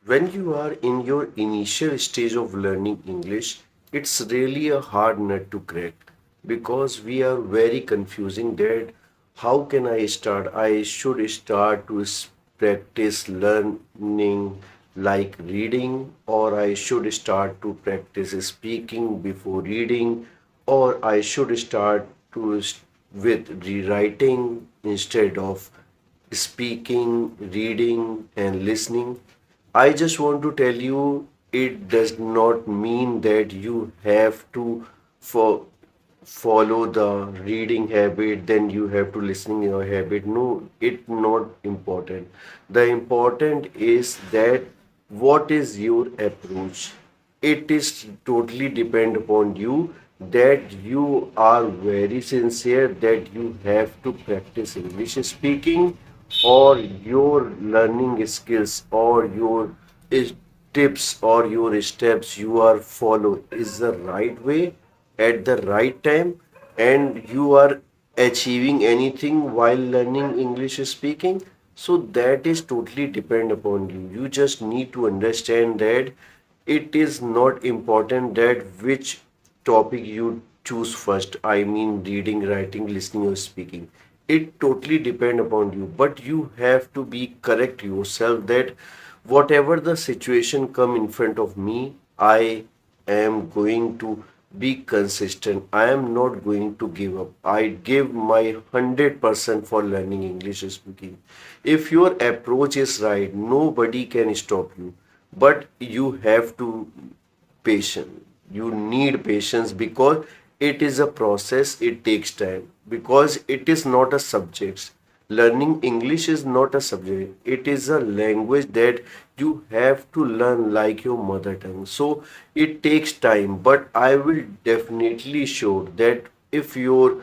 When you are in your initial stage of learning English, it's really a hard nut to crack because we are very confusing that how can I start? I should start to practice learning like reading, or I should start to practice speaking before reading, or I should start to with rewriting instead of speaking, reading, and listening. I just want to tell you it does not mean that you have to for follow the reading habit, then you have to listening your habit. No, it not important. The important is that what is your approach. It is totally depend upon you that you are very sincere that you have to practice English speaking, or your learning skills, or your tips, or your steps you are follow is the right way at the right time, and you are achieving anything while learning English speaking. So that is totally depend upon you. You just need to understand that it is not important that which topic you choose first. I mean reading, writing, listening or speaking. It totally depend upon you, but you have to be correct yourself that whatever the situation come in front of me, I am going to be consistent. I am not going to give up. I give my 100% for learning English speaking. If your approach is right, nobody can stop you. But you have to patient. You need patience because it is a process, it takes time. Because it is not a subject. Learning English is not a subject, it is a language that you have to learn like your mother tongue. So it takes time, but I will definitely show that if your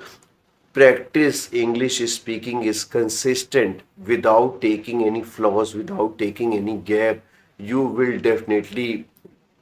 practice English speaking is consistent without taking any flaws, without taking any gap, you will definitely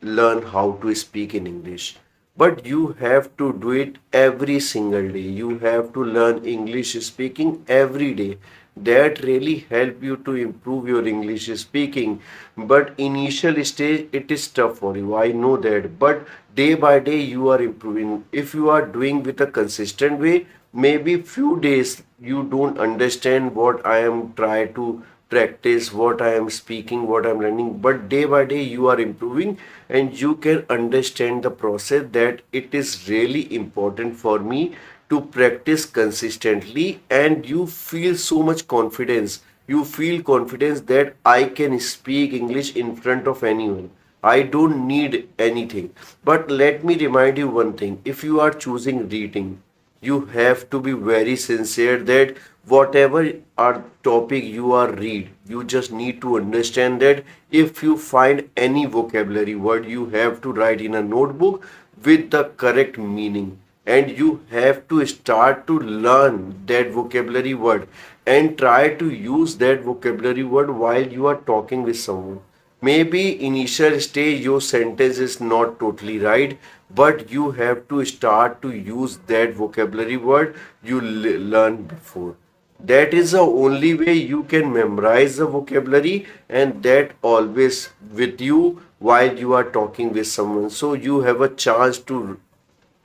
learn how to speak in English. But you have to do it every single day. You have to learn English speaking every day. That really help you to improve your English speaking. But initial stage it is tough for you. I know that. But day by day you are improving. If you are doing with a consistent way, maybe few days you don't understand what I am trying to practice, what I am speaking, what I'm learning, but day by day you are improving and you can understand the process that it is really important for me to practice consistently, and you feel so much confidence. You feel confidence that I can speak English in front of anyone. I don't need anything. But let me remind you one thing. If you are choosing reading, you have to be very sincere that whatever our topic you are read, you just need to understand that if you find any vocabulary word, you have to write in a notebook with the correct meaning, and you have to start to learn that vocabulary word and try to use that vocabulary word while you are talking with someone. Maybe initial stage your sentence is not totally right, but you have to start to use that vocabulary word you learned before. That is the only way you can memorize the vocabulary, and that always with you while you are talking with someone. So you have a chance to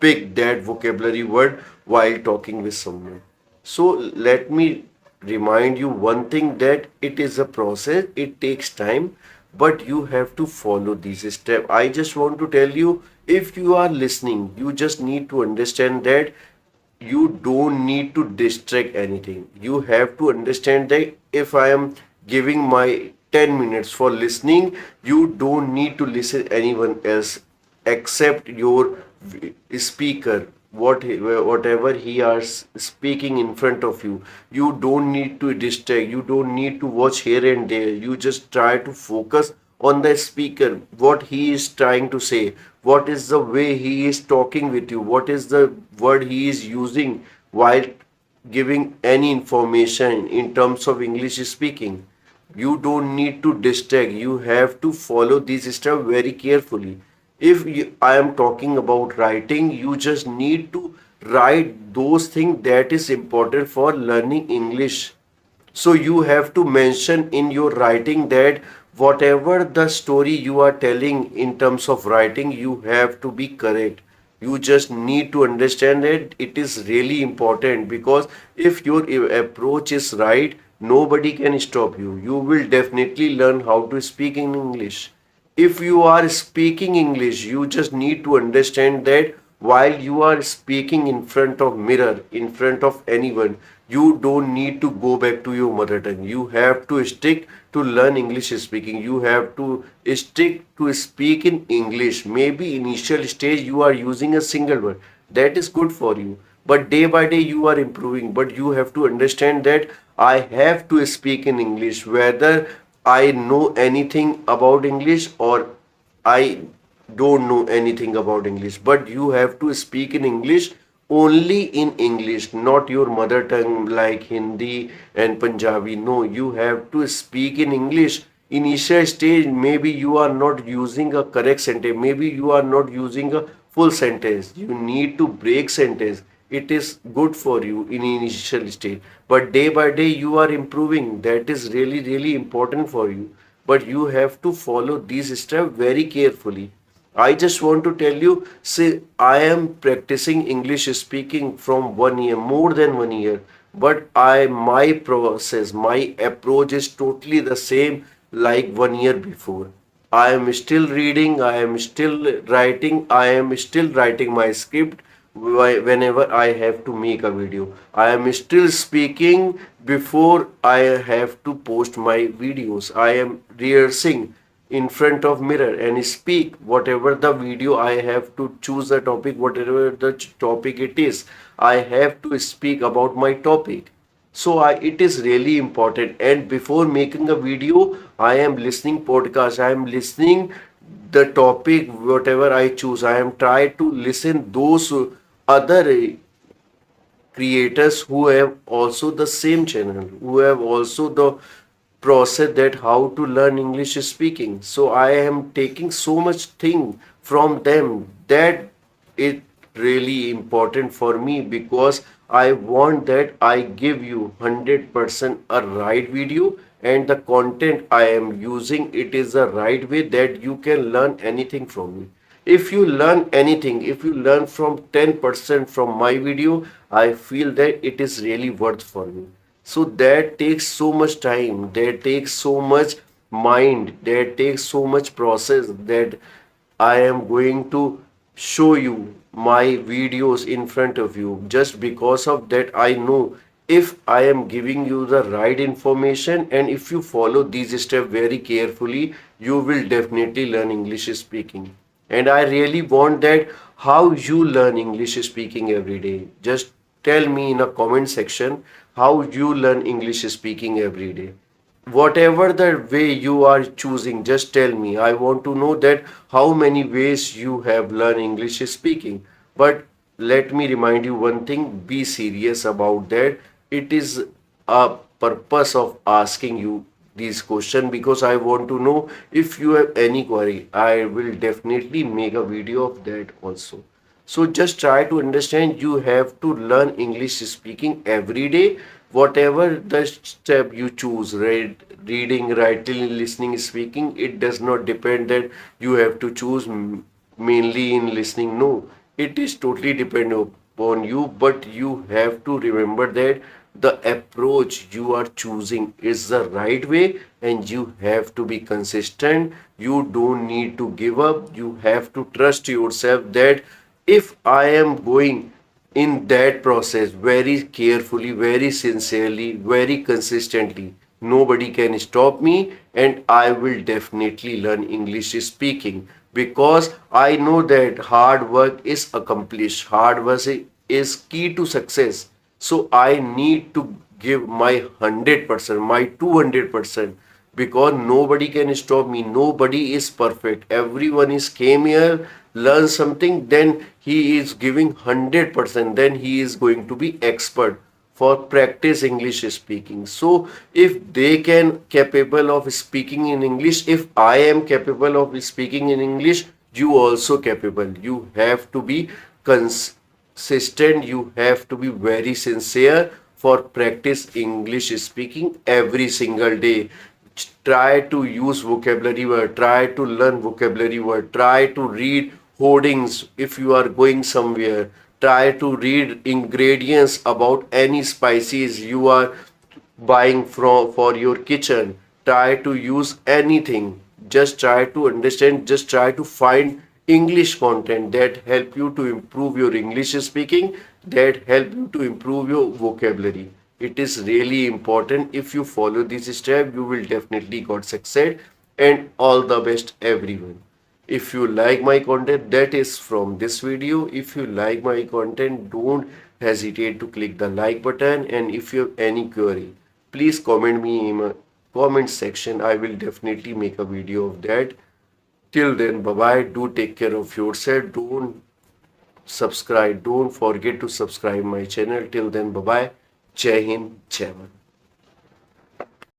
pick that vocabulary word while talking with someone. So let me remind you one thing that it is a process, it takes time, but you have to follow these steps. I just want to tell you, if you are listening, you just need to understand that you don't need to distract anything. You have to understand that if I am giving my 10 minutes for listening, you don't need to listen anyone else except your speaker. Whatever he is speaking in front of you, you don't need to distract. You don't need to watch here and there. You just try to focus on the speaker, what he is trying to say, what is the way he is talking with you, what is the word he is using while giving any information in terms of English speaking. You don't need to distract. You have to follow these steps very carefully. If I am talking about writing, you just need to write those things that is important for learning English. So you have to mention in your writing that whatever the story you are telling in terms of writing, you have to be correct. You just need to understand that it is really important, because if your approach is right, nobody can stop you. You will definitely learn how to speak in English. If you are speaking English, you just need to understand that while you are speaking in front of mirror, in front of anyone, you don't need to go back to your mother tongue. You have to stick to learn English speaking. You have to stick to speak in English. Maybe initial stage you are using a single word. That is good for you. But day by day you are improving. But you have to understand that I have to speak in English, whether I know anything about English or I don't know anything about English. But you have to speak in English, only in English, not your mother tongue like Hindi and Punjabi. No, you have to speak in English. Initial stage, maybe you are not using a correct sentence, maybe you are not using a full sentence. You need to break sentence. It is good for you in initial stage, but day by day you are improving. That is really, really important for you. But you have to follow these steps very carefully. I just want to tell you, say, I am practicing English speaking from 1 year, more than 1 year, but my process, my approach is totally the same like 1 year before. I am still reading, I am still writing, I am still writing my script whenever I have to make a video. I am still speaking before I have to post my videos. I am rehearsing in front of mirror and speak whatever the video. I have to choose a topic, whatever the topic it is. I have to speak about my topic. So it is really important. And before making a video, I am listening podcast. I am listening the topic, whatever I choose. I am trying to listen those other creators who have also the same channel, who have also the process that how to learn English speaking. So I am taking so much thing from them, that it really important for me, because I want that I give you 100% a right video, and the content I am using, it is the right way that you can learn anything from me. If you learn anything, if you learn from 10% from my video, I feel that it is really worth for me. So that takes so much time, that takes so much mind, that takes so much process, that I am going to show you my videos in front of you. Just because of that, I know if I am giving you the right information, and if you follow these steps very carefully, you will definitely learn English speaking. And I really want that how you learn English speaking every day. Just tell me in a comment section how you learn English speaking every day. Whatever the way you are choosing, just tell me. I want to know that how many ways you have learned English speaking. But let me remind you one thing, be serious about that. It is a purpose of asking you this question, because I want to know if you have any query. I will definitely make a video of that also. So just try to understand, you have to learn English speaking every day. Whatever the step you choose, reading, writing, listening, speaking, it does not depend that you have to choose mainly in listening. No, it is totally dependent upon you, but you have to remember that the approach you are choosing is the right way, and you have to be consistent. You don't need to give up. You have to trust yourself that if I am going in that process very carefully, very sincerely, very consistently, nobody can stop me, and I will definitely learn English speaking, because I know that hard work is accomplished. Hard work is key to success. So I need to give my 100%, my 200%, because nobody can stop me. Nobody is perfect. Everyone is came here, learn something, then he is giving 100%, then he is going to be expert for practice English speaking. So if they can capable of speaking in English, if I am capable of speaking in English, you also capable. You have to be consistent, you have to be very sincere for practice English speaking every single day. try to use vocabulary word, try to learn vocabulary word, try to read hoardings if you are going somewhere, try to read ingredients about any spices you are buying from for your kitchen, try to use anything, just try to understand, just try to find English content that help you to improve your English speaking, that help you to improve your vocabulary. It is really important. If you follow this step, you will definitely got success. And all the best everyone. If you like my content, that is from this video. If you like my content, don't hesitate to click the like button. And if you have any query, please comment me in my comment section. I will definitely make a video of that. Till then, bye bye. Do take care of yourself. Don't forget to subscribe my channel. Till then, bye bye. Jai Hind, Jai Bharat.